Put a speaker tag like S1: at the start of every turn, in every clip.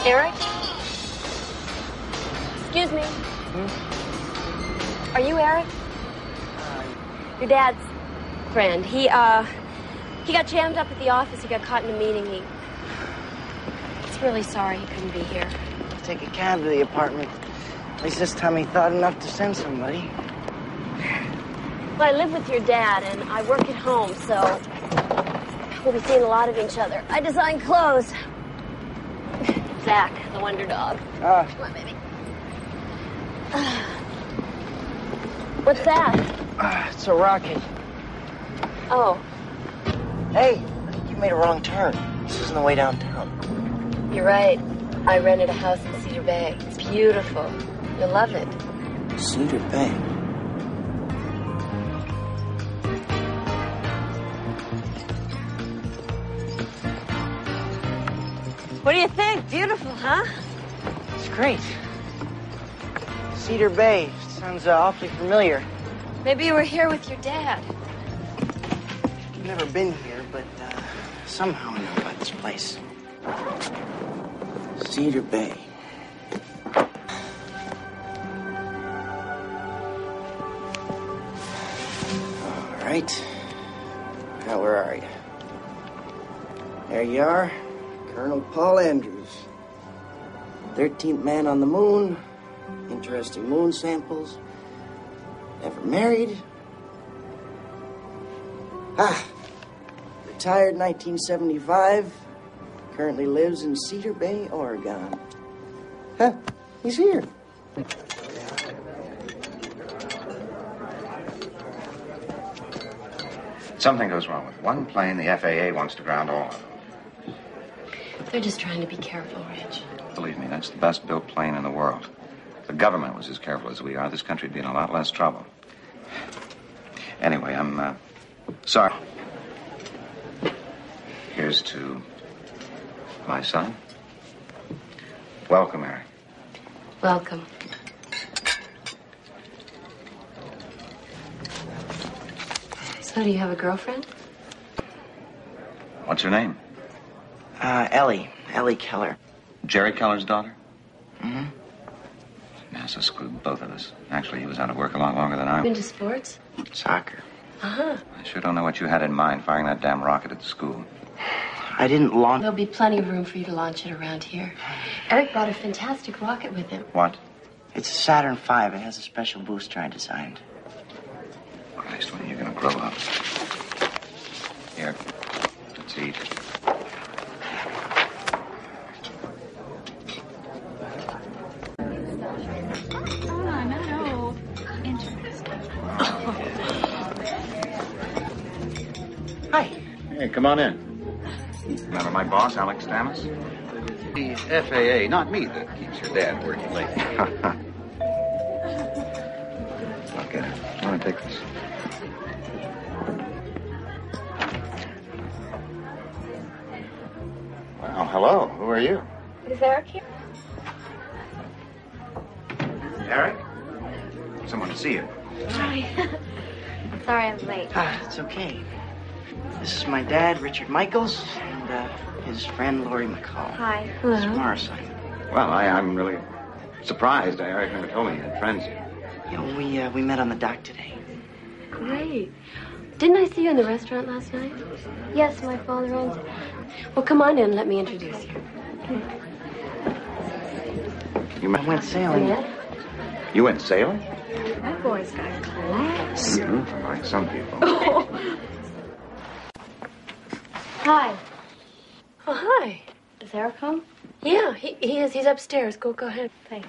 S1: Eric? Excuse me. Are you Eric? Your dad's friend. He got jammed up at the office. He got caught in a meeting. He's really sorry he couldn't be here.
S2: Take a cab to the apartment. At least this time he thought enough to send somebody.
S1: Well, I live with your dad, and I work at home, so we'll be seeing a lot of each other. I design clothes. Zach, the wonder dog. Come on, baby. What's that?
S2: It's a rocket.
S1: Oh.
S2: Hey, I think you made a wrong turn. This isn't the way downtown.
S1: You're right. I rented a house in Cedar Bay. It's beautiful. You'll love it.
S2: Cedar Bay.
S1: What do you think? Beautiful, huh?
S2: It's great. Cedar Bay. Sounds awfully familiar.
S1: Maybe you were here with your dad.
S2: I've never been here, but somehow I know about this place. Cedar Bay. All right. Now, where are you? There you are. Colonel Paul Andrews. 13th man on the moon. Interesting moon samples. Never married. Retired 1975. Currently lives in Cedar Bay, Oregon. Huh, he's here.
S3: Something goes wrong with one plane. The FAA wants to ground all of them.
S1: They're just trying to be careful, Rich.
S3: Believe me, that's the best built plane in the world. If the government was as careful as we are, this country would be in a lot less trouble. Anyway, I'm sorry. Here's to my son. Welcome, Eric.
S1: Welcome. So, do you have a girlfriend?
S3: What's her name?
S2: Ellie. Ellie Keller.
S3: Jerry Keller's daughter?
S2: Mm-hmm.
S3: NASA screwed both of us. Actually, he was out of work a lot longer than I was.
S1: Into sports?
S2: Soccer.
S1: Uh-huh.
S3: I sure don't know what you had in mind firing that damn rocket at the school.
S2: I didn't launch...
S1: There'll be plenty of room for you to launch it around here. Eric brought a fantastic rocket with him.
S3: What?
S2: It's a Saturn V. It has a special booster I designed.
S3: Christ, when are you gonna grow up? Here, let's eat.
S2: Hi.
S3: Hey, come on in. Remember my boss, Alex Damas?
S4: The FAA, not me, that keeps your dad working late.
S3: Okay, I want to take this. Well, hello. Who are you?
S1: Is Eric here?
S3: Eric? Someone to see you.
S1: Sorry. Sorry I'm late.
S2: It's okay. This is my dad, Richard Michaels, and his friend, Lori McCall.
S1: Hi.
S2: This is Morrison.
S3: Well, I'm really surprised. Eric never told me you had friends here.
S2: You know, we met on the dock today.
S1: Great. Didn't I see you in the restaurant last night? Yes, my father owns it. Well, come on in. Let me introduce you.
S2: I went sailing.
S1: Yeah?
S3: You went sailing?
S1: That boy's got class.
S3: Like some people.
S1: Hi. Oh, hi. Is Eric home? Yeah, he is. He's upstairs. Go ahead. Thanks.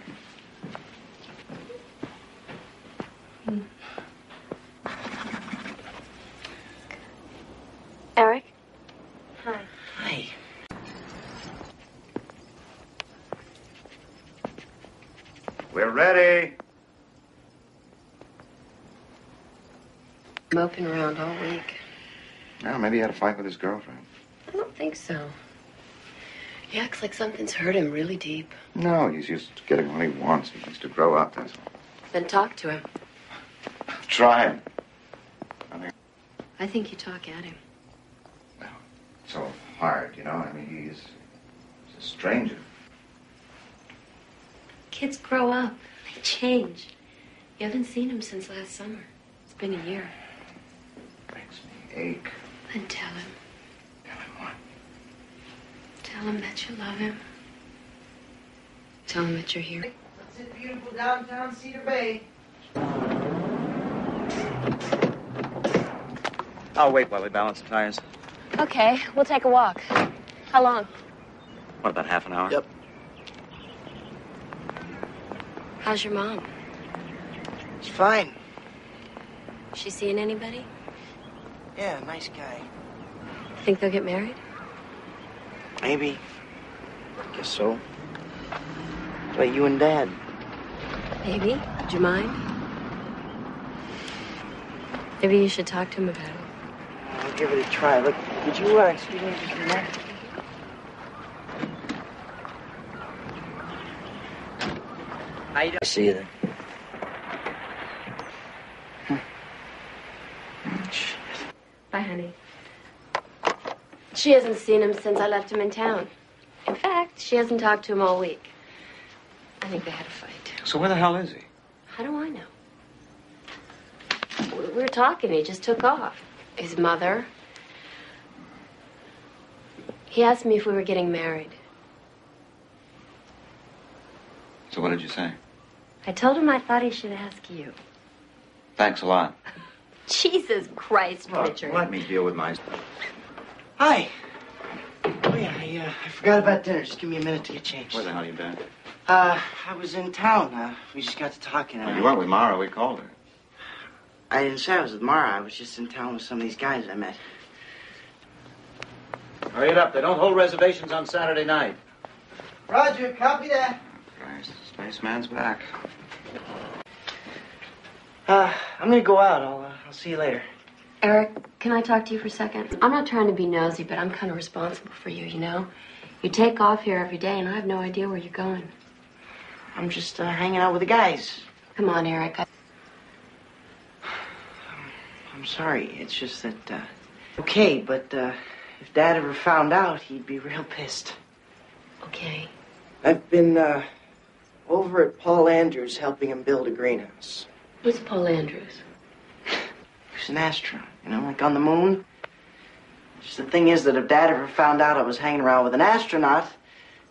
S1: Eric? Hi.
S2: Hi.
S3: We're ready.
S1: I'm moping around all week.
S3: Well, maybe he had a fight with his girlfriend.
S1: I don't think so. He acts like something's hurt him really deep.
S3: No, he's used to getting what he wants. He needs to grow up, that's all.
S1: Then talk to him.
S3: Try him.
S1: I think you talk at him.
S3: Well, so hard, you know. I mean, he's a stranger.
S1: Kids grow up. They change. You haven't seen him since last summer. It's been a year.
S3: Makes me ache.
S1: Then tell him.
S3: Tell him what?
S1: Tell him that you love him. Tell him that you're here.
S2: That's it, beautiful downtown Cedar Bay.
S4: I'll wait while we balance the tires.
S1: Okay, we'll take a walk. How long?
S4: What, about half an hour?
S2: Yep.
S1: How's your mom?
S2: It's fine.
S1: She seeing anybody?
S2: Yeah, nice guy.
S1: Think they'll get married?
S2: Maybe. Guess so. What about you and Dad?
S1: Maybe. Would you mind? Maybe you should talk to him about it.
S2: I'll give it a try. Look, did you, excuse me just a minute? How you doing? See you then.
S1: Bye, honey. She hasn't seen him since I left him in town. In fact, she hasn't talked to him all week. I think they had a fight.
S3: So where the hell is he?
S1: How do I know? We were talking. He just took off. His mother. He asked me if we were getting married.
S3: So what did you say?
S1: I told him I thought he should ask you.
S3: Thanks a lot.
S1: Jesus Christ, Richard.
S3: Let me deal with my...
S2: Hi. Oh, yeah, I forgot about dinner. Just give me a minute to get changed.
S3: Where the hell have you been?
S2: I was in town. We just got to talking.
S3: Well, you weren't with Mara. We called her.
S2: I didn't say I was with Mara. I was just in town with some of these guys I met.
S4: Hurry it up. They don't hold reservations on Saturday night.
S2: Roger, copy that.
S3: Christ, spaceman's back.
S2: I'm gonna go out. I'll see you later.
S1: Eric, can I talk to you for a second? I'm not trying to be nosy, but I'm kind of responsible for you, you know? You take off here every day, and I have no idea where you're going.
S2: I'm just hanging out with the guys.
S1: Come on, Eric.
S2: I'm sorry. It's just that, okay, but, if Dad ever found out, he'd be real pissed.
S1: Okay.
S2: I've been, over at Paul Andrews helping him build a greenhouse.
S1: Who's Paul Andrews?
S2: He's an astronaut, you know, like on the moon. Just the thing is that if Dad ever found out I was hanging around with an astronaut,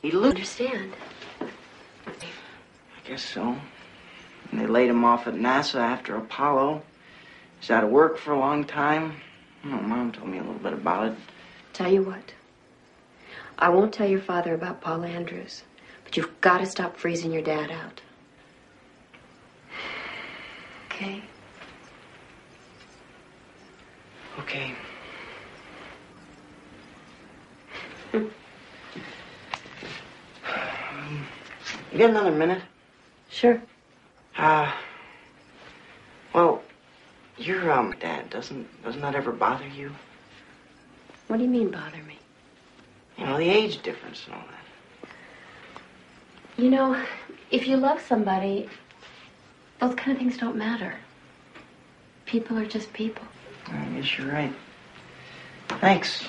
S2: he'd lose.
S1: Understand?
S2: I guess so. And they laid him off at NASA after Apollo. He's out of work for a long time. Oh, Mom told me a little bit about it.
S1: Tell you what. I won't tell your father about Paul Andrews, but you've got to stop freezing your dad out. Okay?
S2: Okay. You got another minute?
S1: Sure.
S2: Well, your, Dad, doesn't that ever bother you?
S1: What do you mean, bother me?
S2: You know, the age difference and all that.
S1: You know, if you love somebody, those kind of things don't matter. People are just people.
S2: I guess you're right. Thanks.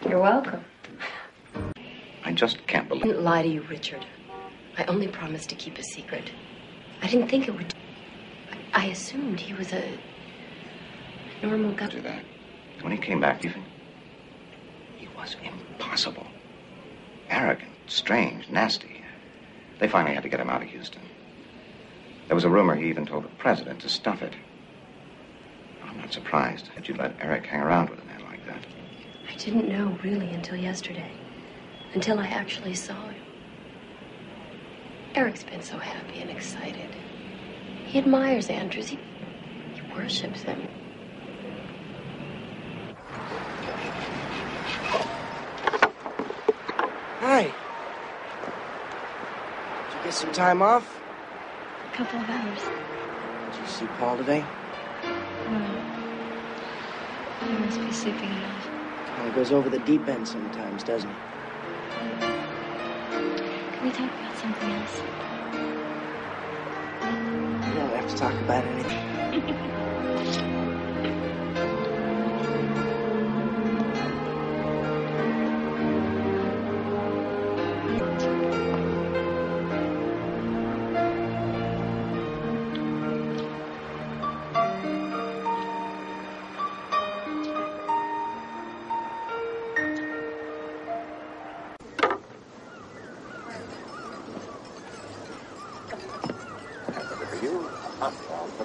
S1: You're welcome.
S3: I just can't
S1: I
S3: believe...
S1: didn't lie to you, Richard. I only promised to keep a secret. I didn't think it would... I assumed he was a normal guy.
S3: Do that. When he came back, you think... He was impossible. Arrogant, strange, nasty. They finally had to get him out of Houston. There was a rumor he even told the president to stuff it. I'm not surprised that you let Eric hang around with a man like that.
S1: I didn't know really until yesterday. Until I actually saw him. Eric's been so happy and excited. He admires Andrews. He worships him.
S2: Hi. Did you get some time off?
S1: A couple of hours.
S2: Did you see Paul today?
S1: No. He must be sleeping it off.
S2: Well, he goes over the deep end sometimes, doesn't he?
S1: Can we talk about something else?
S2: We don't have to talk about anything.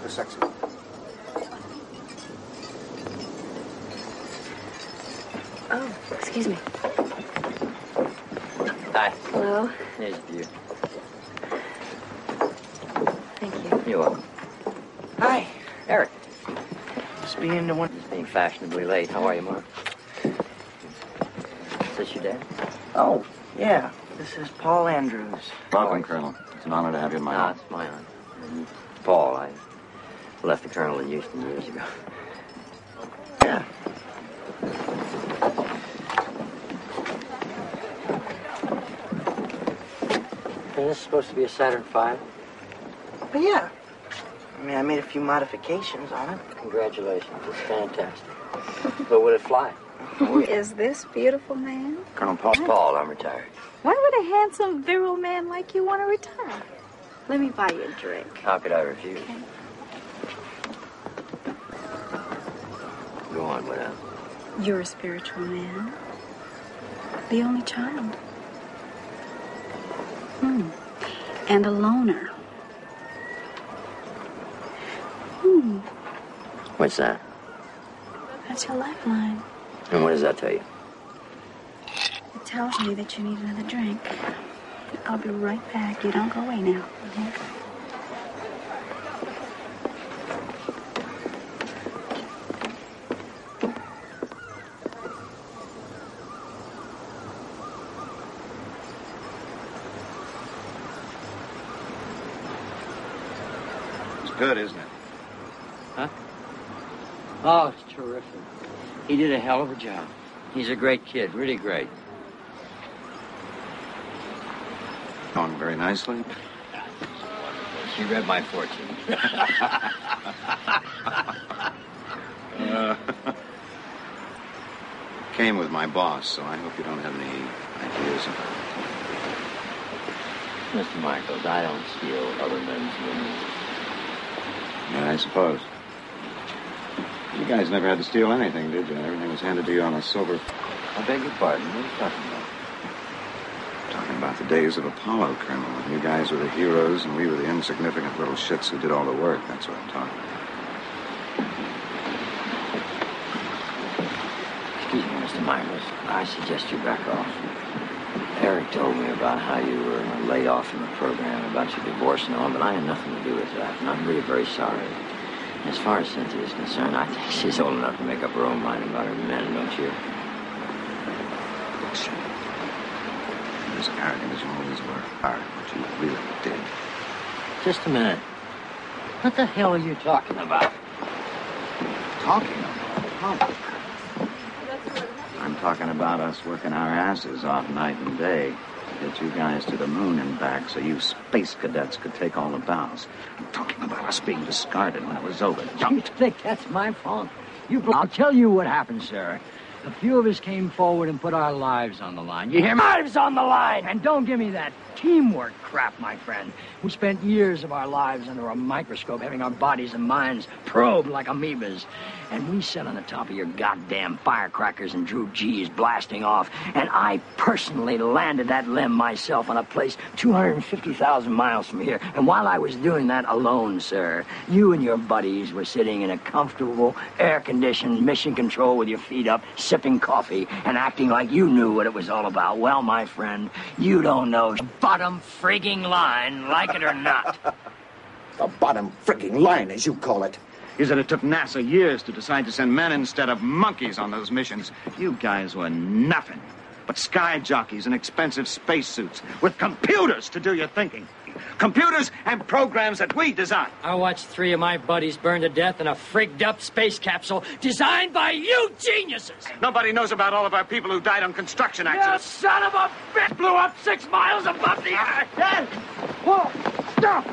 S4: the sexy.
S1: Oh, excuse me.
S5: Hi.
S1: Hello.
S5: Here's a view.
S1: Thank you.
S5: You're welcome.
S2: Hi.
S5: Eric.
S2: Just being into one.
S5: Just being fashionably late. How are you, Mark? Is this your dad?
S2: Oh, yeah. This is Paul Andrews.
S3: Welcome, Colonel. It's an honor to have you in my
S5: No,
S3: home.
S5: it's my honor. Paul, I left the colonel in Houston years ago.
S2: Yeah.
S5: Hey, this is supposed to be a Saturn V.
S2: But yeah. I mean, I made a few modifications on it.
S5: Congratulations. It's fantastic. But would it fly?
S6: Who is this beautiful man?
S3: Colonel Paul.
S5: Paul, I'm retired.
S6: Why would a handsome, virile man like you want to retire? Let me buy you a drink.
S5: How could I refuse? Go on, what else?
S6: You're a spiritual man. The only child. And a loner.
S5: What's that?
S6: That's your lifeline.
S5: And what does that tell you?
S6: It tells me that you need another drink. I'll be right back. You don't go away now. Okay?
S3: It's good, isn't it?
S5: Huh? Oh, it's terrific. He did a hell of a job. He's a great kid, really great.
S3: Going very nicely.
S5: She read my fortune.
S3: Came with my boss, so I hope you don't have any ideas about it.
S5: Mr. Michaels, I don't steal other men's women.
S3: Yeah, I suppose. You guys never had to steal anything, did you? Everything was handed to you on a silver.
S5: I beg your pardon. What are you talking about?
S3: Talking about the days of Apollo, Colonel, when you guys were the heroes and we were the insignificant little shits who did all the work. That's what I'm talking about.
S5: Excuse me, Mr. Michaels. I suggest you back off. Eric told me about how you were laid off from the program, about your divorce and all, but I had nothing to do with that, and I'm really very sorry. As far as Cynthia is concerned, I think she's old enough to make up her own mind about her men, don't you?
S3: Bullshit. You're as arrogant as you always were. Hard, what you really did.
S5: Just a minute. What the hell are you talking about?
S3: Talking about? Oh. I'm talking about us working our asses off night and day to get you guys to the moon and back so you space cadets could take all the bows. I'm talking about us being discarded when it was over.
S7: You think that's my fault? I'll tell you what happened, Sarah. A few of us came forward and put our lives on the line. You hear me? Lives on the line! And don't give me that teamwork crap, my friend. We spent years of our lives under a microscope having our bodies and minds probed like amoebas. And we sat on the top of your goddamn firecrackers and drew G's blasting off. And I personally landed that limb myself on a place 250,000 miles from here. And while I was doing that alone, sir, you and your buddies were sitting in a comfortable, air-conditioned mission control with your feet up, sipping coffee and acting like you knew what it was all about. Well, my friend, you don't know bottom frigging line, like it or not.
S4: The bottom frigging line, as you call it.
S3: Is that it took NASA years to decide to send men instead of monkeys on those missions. You guys were nothing but sky jockeys in expensive spacesuits with computers to do your thinking. Computers and programs that we designed.
S7: I watched 3 of my buddies burn to death in a frigged-up space capsule designed by you geniuses.
S3: Nobody knows about all of our people who died on construction
S7: You
S3: accidents.
S7: son of a bitch blew up 6 miles above the earth. Whoa! Stop!